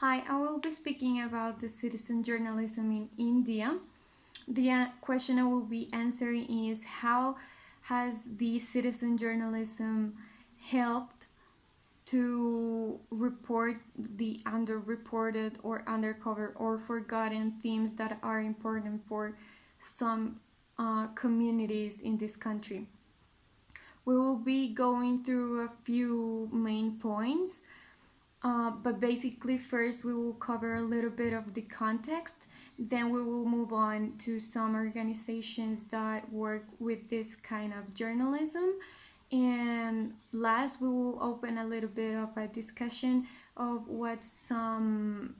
Hi, I will be speaking about the citizen journalism in India. The question I will be answering is how has the citizen journalism helped to report the underreported or undercover or forgotten themes that are important for some communities in this country? We will be going through a few main points. But basically, first we will cover a little bit of the context, then we will move on to some organizations that work with this kind of journalism, and last we will open a little bit of a discussion of what some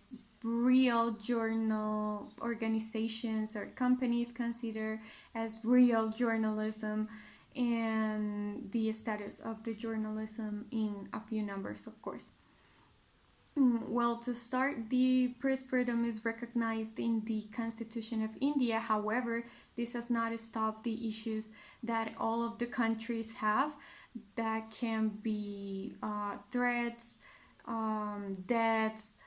real journal organizations or companies consider as real journalism and the status of the journalism in a few numbers, of course. Well, to start, the press freedom is recognized in the Constitution of India. However, this has not stopped the issues that all of the countries have that can be threats, deaths,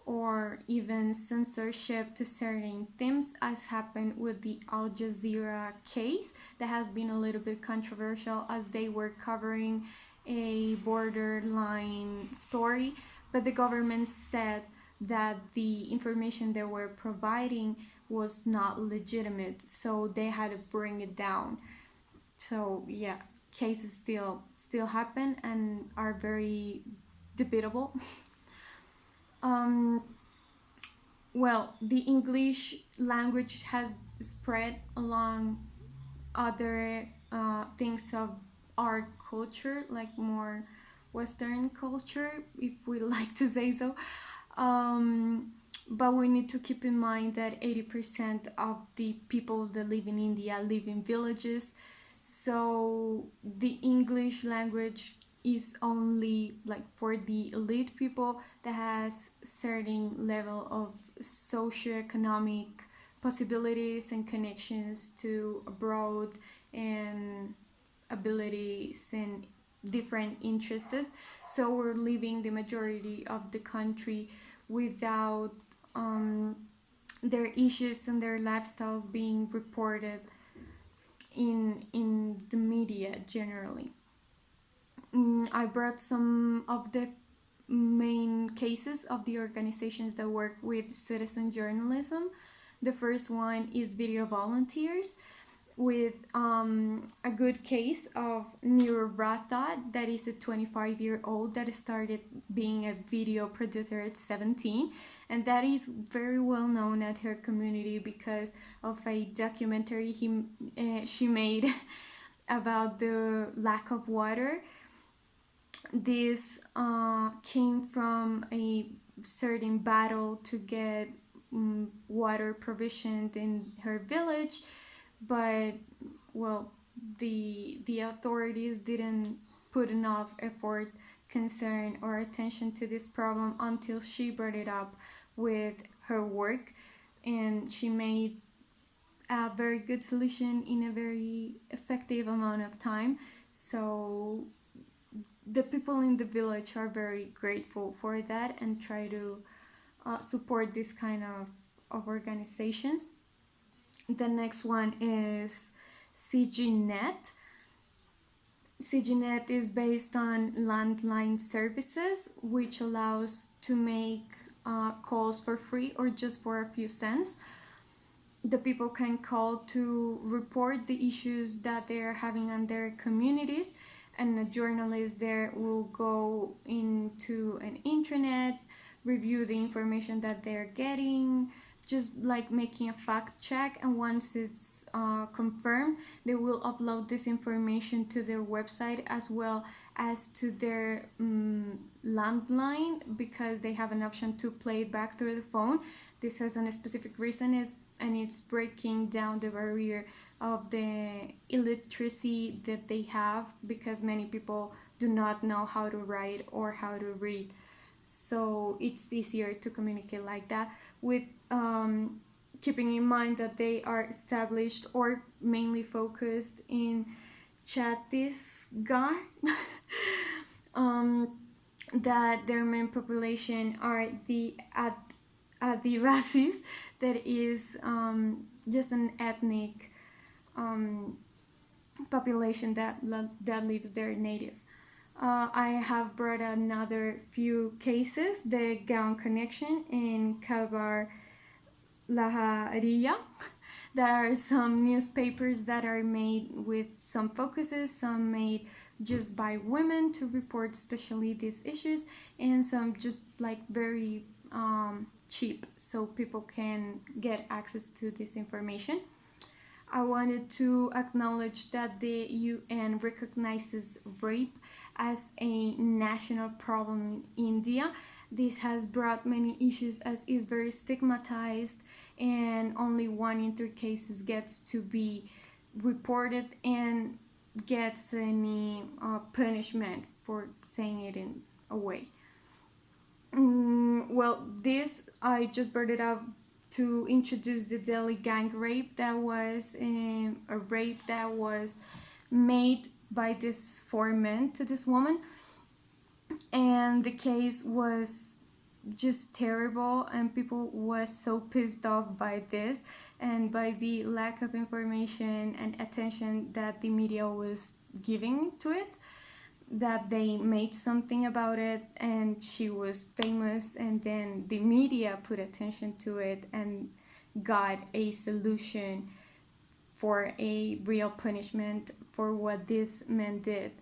or even censorship to certain themes, as happened with the Al Jazeera case that has been a little bit controversial as they were covering a borderline story, but the government said that the information they were providing was not legitimate, so they had to bring it down. So yeah, cases still happen and are very debatable. um, well, the English language has spread along other things of our culture, like more Western culture, if we like to say so. But we need to keep in mind that 80% of the people that live in India live in villages. So the English language is only like for the elite people that has certain level of socioeconomic possibilities and connections to abroad and abilities and different interests. So we're leaving the majority of the country without their issues and their lifestyles being reported in the media generally. I brought some of the main cases of the organizations that work with citizen journalism. The first one is Video Volunteers, with a good case of Neera Ratha, that is a 25-year-old that started being a video producer at 17, and that is very well known at her community because of a documentary she made about the lack of water. This came from a certain battle to get water provisioned in her village, but well, the authorities didn't put enough effort, concern, or attention to this problem until she brought it up with her work, and she made a very good solution in a very effective amount of time. So the people in the village are very grateful for that and try to support this kind of organizations. The next one is CGNet. CGNet is based on landline services, which allows to make calls for free or just for a few cents. The people can call to report the issues that they are having in their communities, and a journalist there will go into an intranet, review the information that they're getting, just like making a fact check, and once it's confirmed, they will upload this information to their website as well as to their landline, because they have an option to play it back through the phone. This has a specific reason, and it's breaking down the barrier of the illiteracy that they have, because many people do not know how to write or how to read. So it's easier to communicate like that, with keeping in mind that they are established or mainly focused in Chhattisgarh. um, that their main population are the Adivasis, that is just an ethnic population that lives there native. I have brought another few cases, the Gaon Connection in Kabar Laharia. There are some newspapers that are made with some focuses, some made just by women to report especially these issues, and some just like very cheap so people can get access to this information. I wanted to acknowledge that the UN recognizes rape as a national problem in India. This has brought many issues as is very stigmatized, and only 1 in 3 cases gets to be reported and gets any punishment for saying it in a way. Well, this I just brought it up to introduce the Delhi gang rape. That was a rape that was made by this foreman to this woman, and the case was just terrible, and people was so pissed off by this and by the lack of information and attention that the media was giving to it, that they made something about it, and she was famous, and then the media put attention to it and got a solution for a real punishment for what this man did.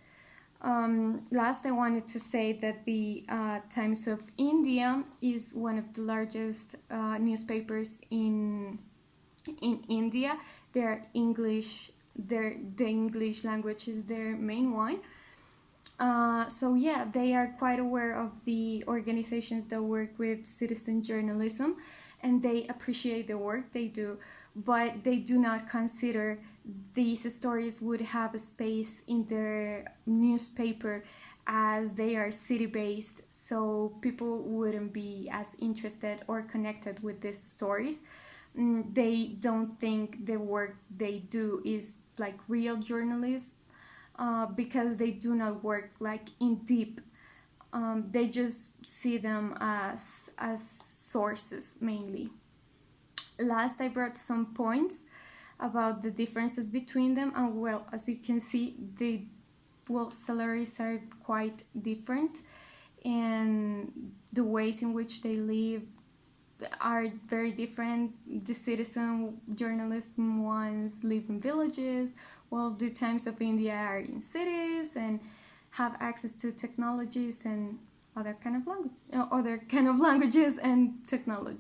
Last, I wanted to say that the Times of India is one of the largest newspapers in India. They're English. The English language is their main one. So yeah, they are quite aware of the organizations that work with citizen journalism, and they appreciate the work they do, but they do not consider these stories would have a space in their newspaper, as they are city-based, so people wouldn't be as interested or connected with these stories. They don't think the work they do is like real journalism, because they do not work like in deep. They just see them as sources mainly. Last, I brought some points about the differences between them, and well, as you can see, the salaries are quite different, and the ways in which they live are very different. The citizen journalism ones live in villages, while the Times of India are in cities and have access to technologies and other kind of languages and technology.